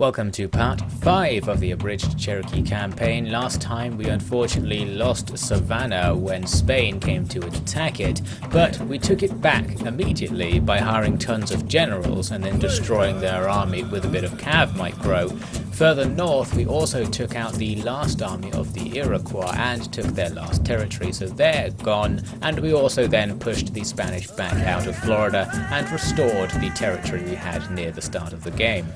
Welcome to part 5 of the Abridged Cherokee campaign. Last time we unfortunately lost Savannah when Spain came to attack it, but we took it back immediately by hiring tons of generals and then destroying their army with a bit of cav micro. Further north we also took out the last army of the Iroquois and took their last territory, so they're gone, and we also then pushed the Spanish back out of Florida and restored the territory we had near the start of the game.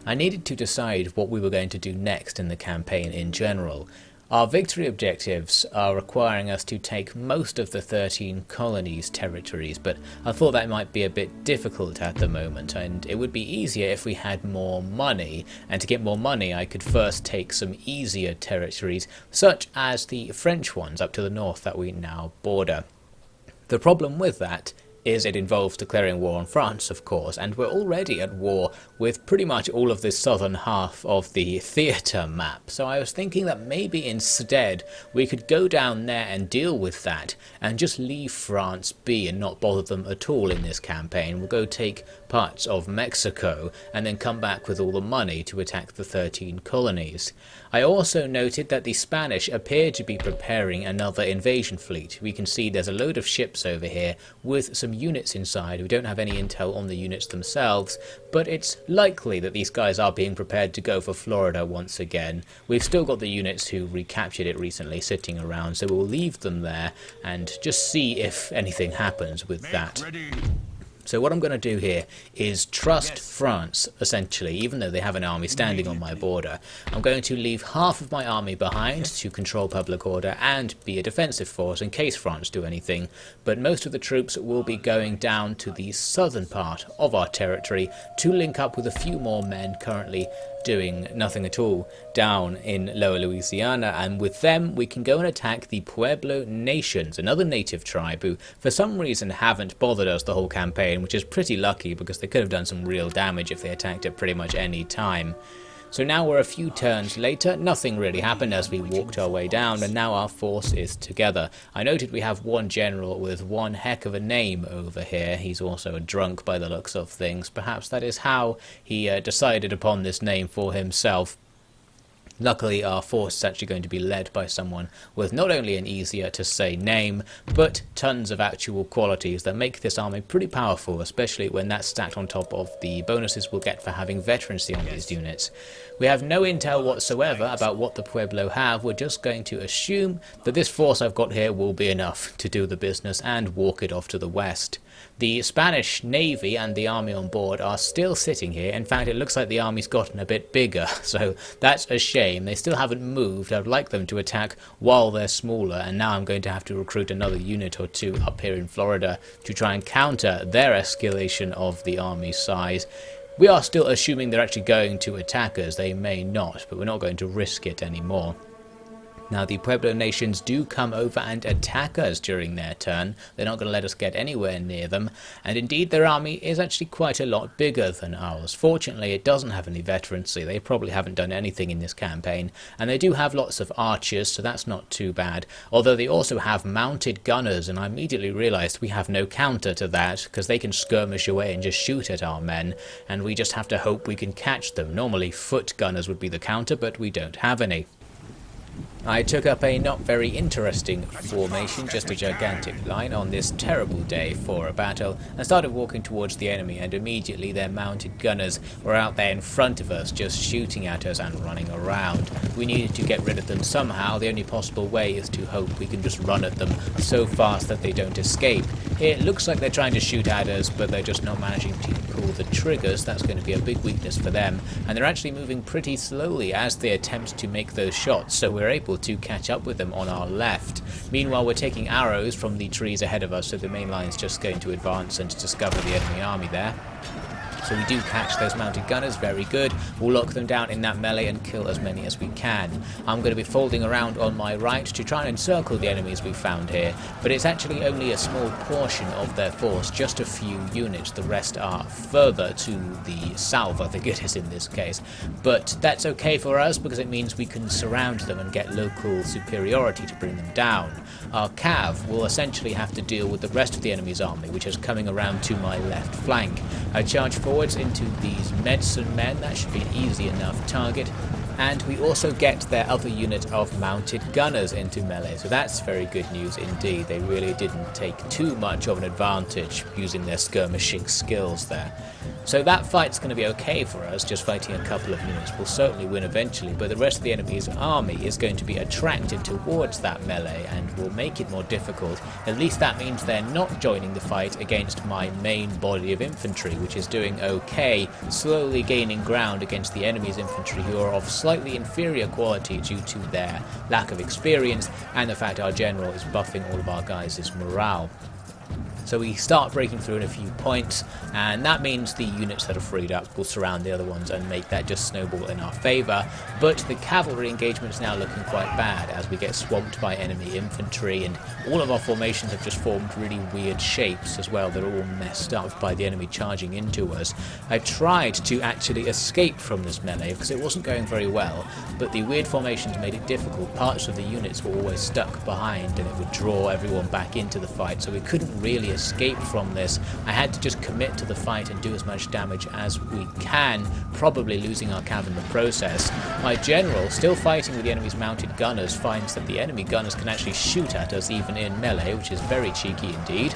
I needed to decide what we were going to do next in the campaign in general. Our victory objectives are requiring us to take most of the 13 colonies' territories, but I thought that might be a bit difficult at the moment, and it would be easier if we had more money, and to get more money I could first take some easier territories, such as the French ones up to the north that we now border. The problem with that is it involves declaring war on France, of course, and we're already at war with pretty much all of the southern half of the theatre map, so I was thinking that maybe instead we could go down there and deal with that and just leave France be and not bother them at all in this campaign. We'll go take parts of Mexico and then come back with all the money to attack the 13 colonies. I also noted that the Spanish appear to be preparing another invasion fleet. We can see there's a load of ships over here with some units inside. We don't have any intel on the units themselves, but it's likely that these guys are being prepared to go for Florida once again. We've still got the units who recaptured it recently sitting around, so we'll leave them there and just see if anything happens with that. So what I'm going to do here is trust France, essentially, even though they have an army standing on my border. I'm going to leave half of my army behind to control public order and be a defensive force in case France do anything, but most of the troops will be going down to the southern part of our territory to link up with a few more men currently doing nothing at all down in Lower Louisiana, and with them we can go and attack the Pueblo nations, another native tribe who for some reason haven't bothered us the whole campaign, which is pretty lucky because they could have done some real damage if they attacked at pretty much any time. So now we're a few turns later, nothing really happened as we walked our way down, and now our force is together. I noted we have one general with one heck of a name over here. He's also a drunk by the looks of things. Perhaps that is how he decided upon this name for himself. Luckily our force is actually going to be led by someone with not only an easier to say name, but tons of actual qualities that make this army pretty powerful, especially when that's stacked on top of the bonuses we'll get for having veterancy on these units. We have no intel whatsoever about what the Pueblo have. We're just going to assume that this force I've got here will be enough to do the business and walk it off to the west. The Spanish Navy and the army on board are still sitting here. In fact, it looks like the army's gotten a bit bigger, so that's a shame. They still haven't moved. I'd like them to attack while they're smaller, and now I'm going to have to recruit another unit or two up here in Florida to try and counter their escalation of the army's size. We are still assuming they're actually going to attack us. They may not, but we're not going to risk it anymore. Now the Pueblo nations do come over and attack us during their turn. They're not going to let us get anywhere near them, and indeed their army is actually quite a lot bigger than ours. Fortunately it doesn't have any veterancy. They probably haven't done anything in this campaign, and they do have lots of archers, so that's not too bad. Although they also have mounted gunners, and I immediately realised we have no counter to that, because they can skirmish away and just shoot at our men, and we just have to hope we can catch them. Normally foot gunners would be the counter, but we don't have any. I took up a not very interesting formation, just a gigantic line, on this terrible day for a battle, and started walking towards the enemy, and immediately their mounted gunners were out there in front of us, just shooting at us and running around. We needed to get rid of them somehow. The only possible way is to hope we can just run at them so fast that they don't escape. It looks like they're trying to shoot at us, but they're just not managing to pull the triggers. That's going to be a big weakness for them, and they're actually moving pretty slowly as they attempt to make those shots, so we're able to catch up with them on our left. Meanwhile we're taking arrows from the trees ahead of us, so the main line's just going to advance and discover the enemy army there. So we do catch those mounted gunners, very good. We'll lock them down in that melee and kill as many as we can. I'm going to be folding around on my right to try and encircle the enemies we found here, but it's actually only a small portion of their force, just a few units. The rest are further to the south, I think it is in this case. But that's okay for us because it means we can surround them and get local superiority to bring them down. Our cav will essentially have to deal with the rest of the enemy's army, which is coming around to my left flank. I charge forward forwards into these medicine men. That should be an easy enough target. And we also get their other unit of mounted gunners into melee, so that's very good news indeed. They really didn't take too much of an advantage using their skirmishing skills there. So that fight's going to be okay for us, just fighting a couple of units. We'll certainly win eventually, but the rest of the enemy's army is going to be attracted towards that melee and will make it more difficult. At least that means they're not joining the fight against my main body of infantry, which is doing okay, slowly gaining ground against the enemy's infantry, who are of slightly inferior quality due to their lack of experience and the fact our general is buffing all of our guys' morale. So we start breaking through in a few points, and that means the units that are freed up will surround the other ones and make that just snowball in our favour. But the cavalry engagement is now looking quite bad as we get swamped by enemy infantry, and all of our formations have just formed really weird shapes as well. They're all messed up by the enemy charging into us. I tried to actually escape from this melee because it wasn't going very well, but the weird formations made it difficult. Parts of the units were always stuck behind and it would draw everyone back into the fight, so we couldn't really escape from this. I had to just commit to the fight and do as much damage as we can, probably losing our cav in the process. My general, still fighting with the enemy's mounted gunners, finds that the enemy gunners can actually shoot at us even in melee, which is very cheeky indeed.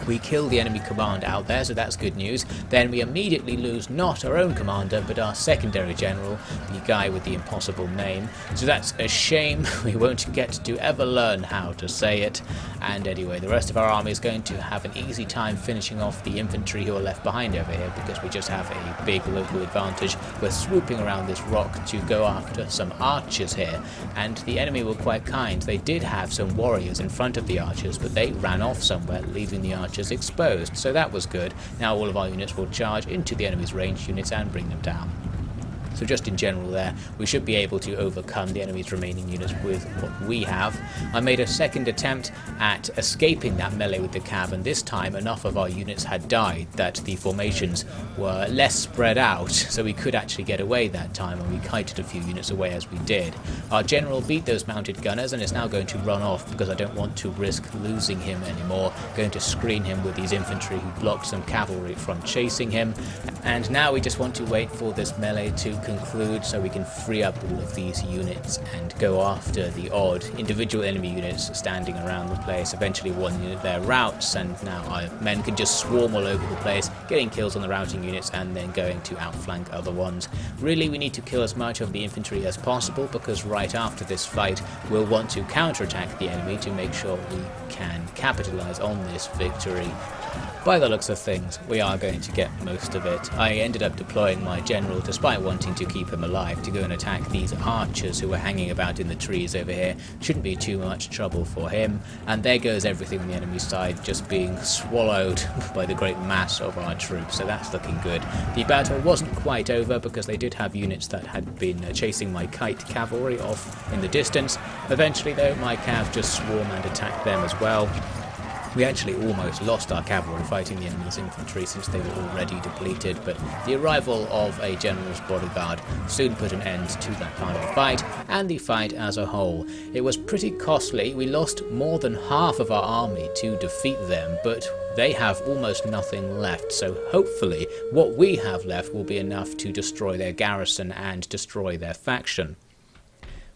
We kill the enemy command out there, so that's good news. Then we immediately lose not our own commander, but our secondary general, the guy with the impossible name. So that's a shame. We won't get to ever learn how to say it. And anyway, the rest of our army is going to have an easy time finishing off the infantry who are left behind over here, because we just have a big local advantage. We're swooping around this rock to go after some archers here, and the enemy were quite kind. They did have some warriors in front of the archers, but they ran off somewhere, leaving the archers exposed, so that was good. Now all of our units will charge into the enemy's ranged units and bring them down. So just in general there, we should be able to overcome the enemy's remaining units with what we have. I made a second attempt at escaping that melee with the cav, and this time enough of our units had died that the formations were less spread out, so we could actually get away that time, and we kited a few units away as we did. Our general beat those mounted gunners and is now going to run off because I don't want to risk losing him anymore. Going to screen him with these infantry who blocked some cavalry from chasing him, and now we just want to wait for this melee to conclude so we can free up all of these units and go after the odd individual enemy units standing around the place. Eventually one unit there routs, and now our men can just swarm all over the place, getting kills on the routing units and then going to outflank other ones. Really, we need to kill as much of the infantry as possible, because right after this fight we'll want to counterattack the enemy to make sure we can capitalize on this victory. By the looks of things, we are going to get most of it. I ended up deploying my general, despite wanting to keep him alive, to go and attack these archers who were hanging about in the trees over here. Shouldn't be too much trouble for him. And there goes everything on the enemy side, just being swallowed by the great mass of our troops, so that's looking good. The battle wasn't quite over because they did have units that had been chasing my kite cavalry off in the distance. Eventually though, my cav just swarm and attack them as well. We actually almost lost our cavalry fighting the enemy's infantry since they were already depleted, but the arrival of a general's bodyguard soon put an end to that part of the fight, and the fight as a whole. It was pretty costly. We lost more than half of our army to defeat them, but they have almost nothing left, so hopefully what we have left will be enough to destroy their garrison and destroy their faction.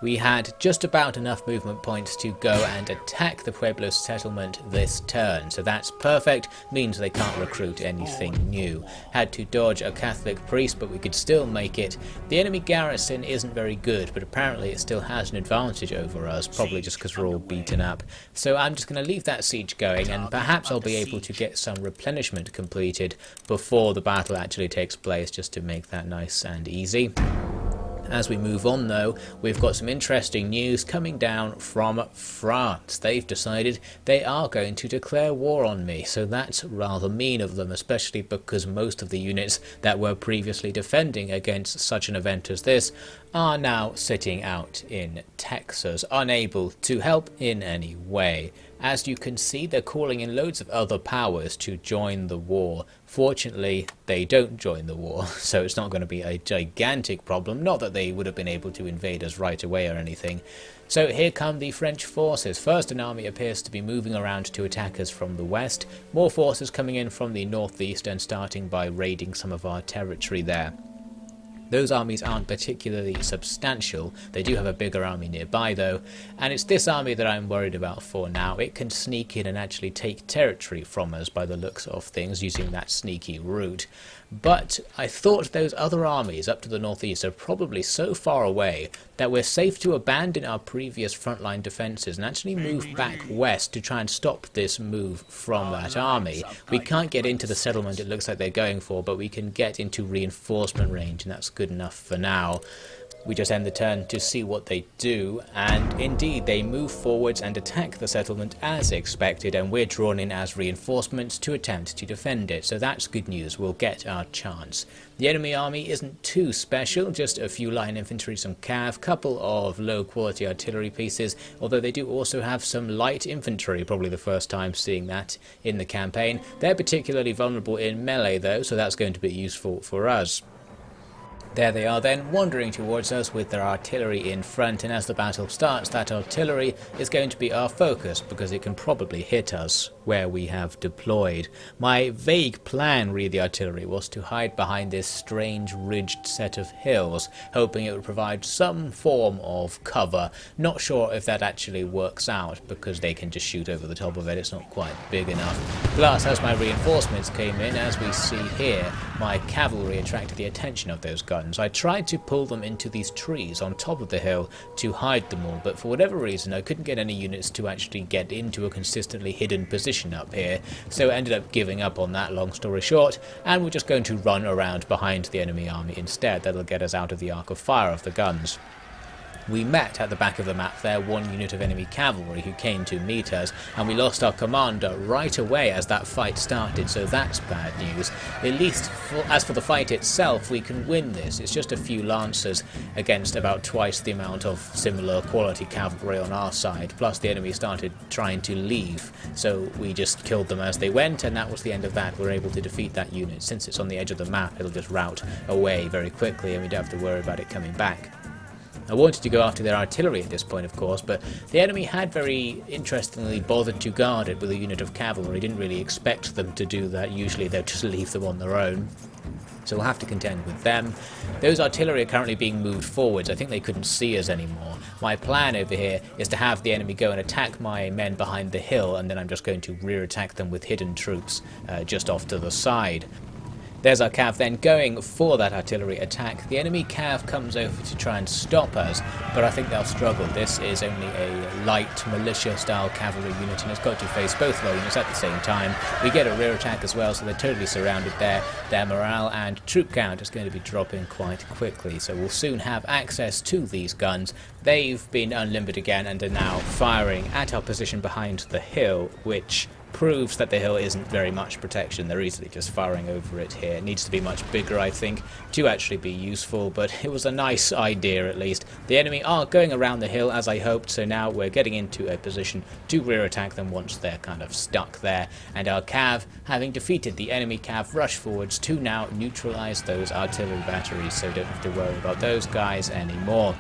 We had just about enough movement points to go and attack the Pueblos settlement this turn, so that's perfect, means they can't recruit anything new. Had to dodge a Catholic priest, but we could still make it. The enemy garrison isn't very good, but apparently it still has an advantage over us, probably just because we're all beaten up. So I'm just going to leave that siege going, and perhaps I'll be able to get some replenishment completed before the battle actually takes place, just to make that nice and easy. As we move on though, we've got some interesting news coming down from France. They've decided they are going to declare war on me, so that's rather mean of them, especially because most of the units that were previously defending against such an event as this are now sitting out in Texas, unable to help in any way. As you can see, they're calling in loads of other powers to join the war. Fortunately, they don't join the war, so it's not going to be a gigantic problem. Not that they would have been able to invade us right away or anything. So here come the French forces. First, an army appears to be moving around to attack us from the west. More forces coming in from the northeast and starting by raiding some of our territory there. Those armies aren't particularly substantial. They do have a bigger army nearby though, and it's this army that I'm worried about for now. It can sneak in and actually take territory from us by the looks of things using that sneaky route. But I thought those other armies up to the northeast are probably so far away that we're safe to abandon our previous frontline defences and actually move back west to try and stop this move from that army. We can't get into the settlement it looks like they're going for, but we can get into reinforcement range, and that's good enough for now. We just end the turn to see what they do, and indeed they move forwards and attack the settlement as expected, and we're drawn in as reinforcements to attempt to defend it, so that's good news. We'll get our chance. The enemy army isn't too special, just a few line infantry, some cav, couple of low quality artillery pieces, although they do also have some light infantry, probably the first time seeing that in the campaign. They're particularly vulnerable in melee though, so that's going to be useful for us. There they are then, wandering towards us with their artillery in front, and as the battle starts, that artillery is going to be our focus because it can probably hit us where we have deployed. My vague plan re the artillery was to hide behind this strange ridged set of hills, hoping it would provide some form of cover. Not sure if that actually works out because they can just shoot over the top of it, it's not quite big enough. Plus, as my reinforcements came in, as we see here, my cavalry attracted the attention of those guns. I tried to pull them into these trees on top of the hill to hide them all, but for whatever reason I couldn't get any units to actually get into a consistently hidden position up here, so I ended up giving up on that, long story short, and we're just going to run around behind the enemy army instead. That'll get us out of the arc of fire of the guns. We met at the back of the map there one unit of enemy cavalry who came to meet us, and we lost our commander right away as that fight started, so that's bad news. At least as for the fight itself, we can win this. It's just a few lancers against about twice the amount of similar quality cavalry on our side, plus the enemy started trying to leave, so we just killed them as they went, and that was the end of that. We're able to defeat that unit. Since it's on the edge of the map, it'll just rout away very quickly and we don't have to worry about it coming back. I wanted to go after their artillery at this point, of course, but the enemy had very interestingly bothered to guard it with a unit of cavalry. Didn't really expect them to do that. Usually they'd just leave them on their own. So we'll have to contend with them. Those artillery are currently being moved forwards. I think they couldn't see us anymore. My plan over here is to have the enemy go and attack my men behind the hill, and then I'm just going to rear attack them with hidden troops just off to the side. There's our cav then going for that artillery attack. The enemy cav comes over to try and stop us, but I think they'll struggle. This is only a light militia style cavalry unit and it's got to face both of our units at the same time. We get a rear attack as well, so they're totally surrounded there. Their morale and troop count is going to be dropping quite quickly, so we'll soon have access to these guns. They've been unlimbered again and are now firing at our position behind the hill, which proves that the hill isn't very much protection. They're easily just firing over it here. It needs to be much bigger, I think, to actually be useful, but it was a nice idea at least. The enemy are going around the hill as I hoped, so now we're getting into a position to rear attack them once they're kind of stuck there, and our cav, having defeated the enemy cav, rush forwards to now neutralize those artillery batteries, so don't have to worry about those guys anymore.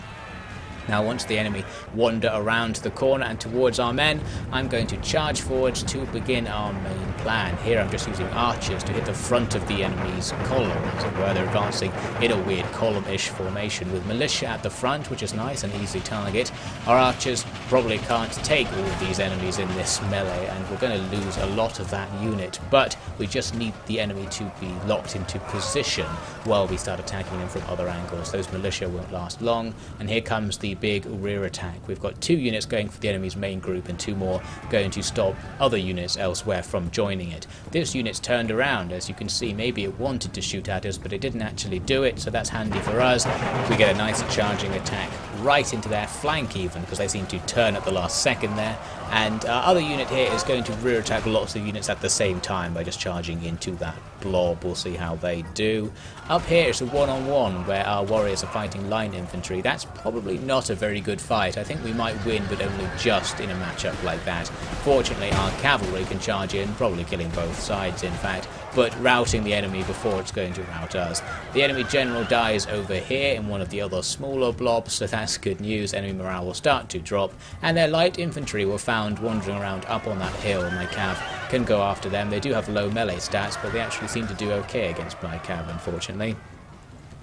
Now once the enemy wander around the corner and towards our men, I'm going to charge forwards to begin our main plan. Here I'm just using archers to hit the front of the enemy's column, as it were. They're advancing in a weird column-ish formation with militia at the front, which is nice and easy target. Our archers probably can't take all of these enemies in this melee, and we're going to lose a lot of that unit, but we just need the enemy to be locked into position while we start attacking them from other angles. Those militia won't last long, and here comes the big rear attack. We've got 2 units going for the enemy's main group and 2 more going to stop other units elsewhere from joining it. This unit's turned around, as you can see. Maybe it wanted to shoot at us, but it didn't actually do it, so that's handy for us. We get a nice charging attack right into their flank even, because they seem to turn at the last second there, and our other unit here is going to rear attack lots of units at the same time by just charging into that blob. We'll see how they do. Up here it's a one-on-one where our warriors are fighting line infantry. That's probably not not a very good fight. I think we might win, but only just in a matchup like that. Fortunately, our cavalry can charge in, probably killing both sides in fact, but routing the enemy before it's going to rout us. The enemy general dies over here in one of the other smaller blobs, so that's good news. Enemy morale will start to drop, and their light infantry were found wandering around up on that hill. My cav can go after them. They do have low melee stats, but they actually seem to do okay against my cav, unfortunately.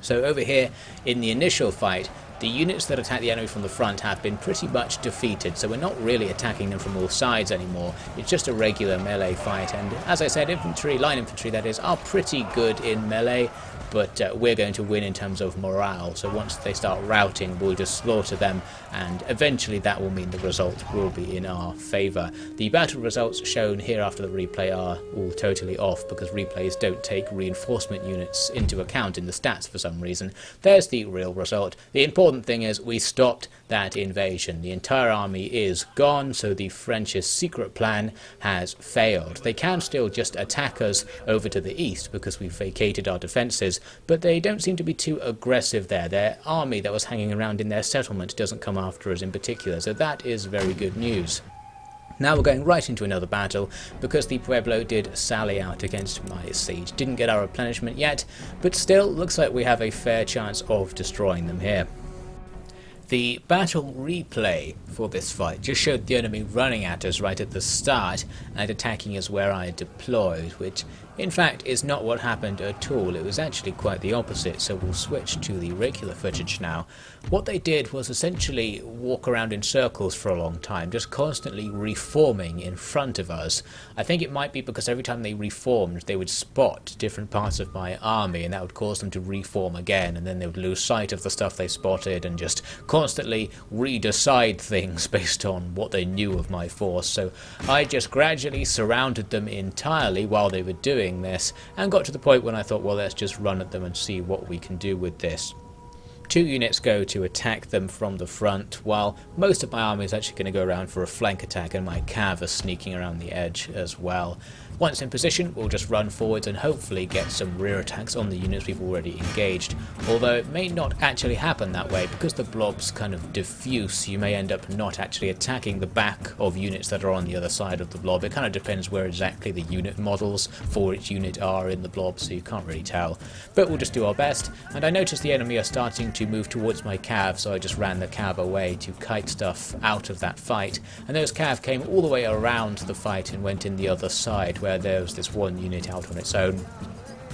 So over here, in the initial fight, the units that attack the enemy from the front have been pretty much defeated, so we're not really attacking them from all sides anymore. It's just a regular melee fight, and as I said, infantry, line infantry that is, are pretty good in melee, but we're going to win in terms of morale. So once they start routing, we'll just slaughter them, and eventually that will mean the result will be in our favour. The battle results shown here after the replay are all totally off, because replays don't take reinforcement units into account in the stats for some reason. There's the real result. The important thing is we stopped that invasion. The entire army is gone, so the French's secret plan has failed. They can still just attack us over to the east because we've vacated our defences, but they don't seem to be too aggressive there. Their army that was hanging around in their settlement doesn't come after us in particular, so that is very good news. Now we're going right into another battle, because the Pueblo did sally out against my siege. Didn't get our replenishment yet, but still looks like we have a fair chance of destroying them here. The battle replay for this fight just showed the enemy running at us right at the start and attacking us where I deployed, which in fact is not what happened at all. It was actually quite the opposite, so we'll switch to the regular footage now. What they did was essentially walk around in circles for a long time, just constantly reforming in front of us. I think it might be because every time they reformed, they would spot different parts of my army, and that would cause them to reform again, and then they would lose sight of the stuff they spotted and just constantly redecide things based on what they knew of my force. So I just gradually surrounded them entirely while they were doing this, and got to the point when I thought, well, let's just run at them and see what we can do with this. 2 units go to attack them from the front, while most of my army is actually going to go around for a flank attack, and my cav are sneaking around the edge as well. Once in position, we'll just run forwards and hopefully get some rear attacks on the units we've already engaged, although it may not actually happen that way. Because the blobs kind of diffuse, you may end up not actually attacking the back of units that are on the other side of the blob. It kind of depends where exactly the unit models for each unit are in the blob, so you can't really tell. But we'll just do our best, and I noticed the enemy are starting to move towards my cav, so I just ran the cav away to kite stuff out of that fight, and those cav came all the way around the fight and went in the other side where there was this one unit out on its own.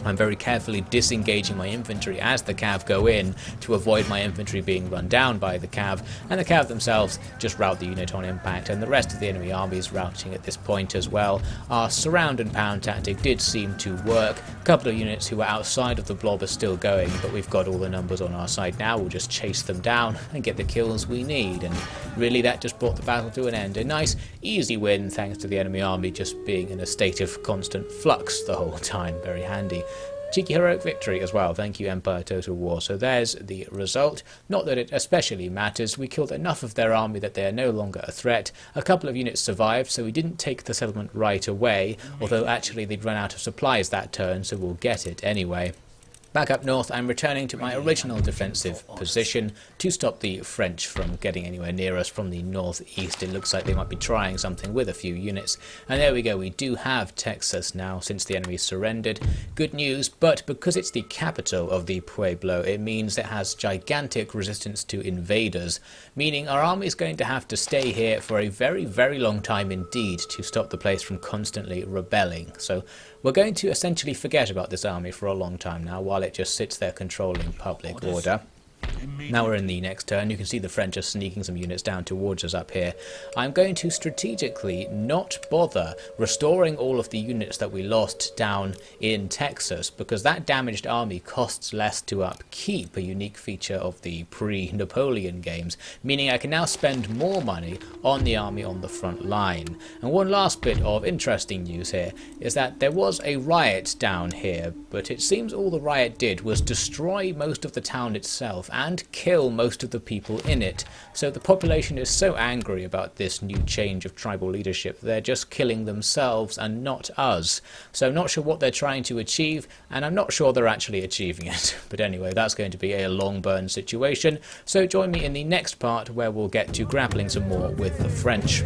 I'm very carefully disengaging my infantry as the cav go in to avoid my infantry being run down by the cav, and the cav themselves just rout the unit on impact, and the rest of the enemy army is routing at this point as well. Our surround and pound tactic did seem to work. A couple of units who were outside of the blob are still going, but we've got all the numbers on our side now. We'll just chase them down and get the kills we need, and really that just brought the battle to an end. A nice easy win thanks to the enemy army just being in a state of constant flux the whole time. Very handy. Cheeky heroic victory as well, thank you Empire Total War. So there's the result. Not that it especially matters, we killed enough of their army that they are no longer a threat. A couple of units survived, so we didn't take the settlement right away, although actually they'd run out of supplies that turn, so we'll get it anyway. Back up north, I'm returning to my original defensive position to stop the French from getting anywhere near us from the northeast. It looks like they might be trying something with a few units. And there we go, we do have Texas now since the enemy surrendered. Good news, but because it's the capital of the Pueblo, it means it has gigantic resistance to invaders, meaning our army is going to have to stay here for a very, very long time indeed to stop the place from constantly rebelling. So we're going to essentially forget about this army for a long time now, while it just sits there controlling public order. Now we're in the next turn. You can see the French are sneaking some units down towards us up here. I'm going to strategically not bother restoring all of the units that we lost down in Texas, because that damaged army costs less to upkeep, a unique feature of the pre-Napoleon games, meaning I can now spend more money on the army on the front line. And one last bit of interesting news here is that there was a riot down here, but it seems all the riot did was destroy most of the town itself and and kill most of the people in it. So the population is so angry about this new change of tribal leadership, they're just killing themselves and not us. So I'm not sure what they're trying to achieve, and I'm not sure they're actually achieving it. But anyway, that's going to be a long burn situation, so join me in the next part where we'll get to grappling some more with the French.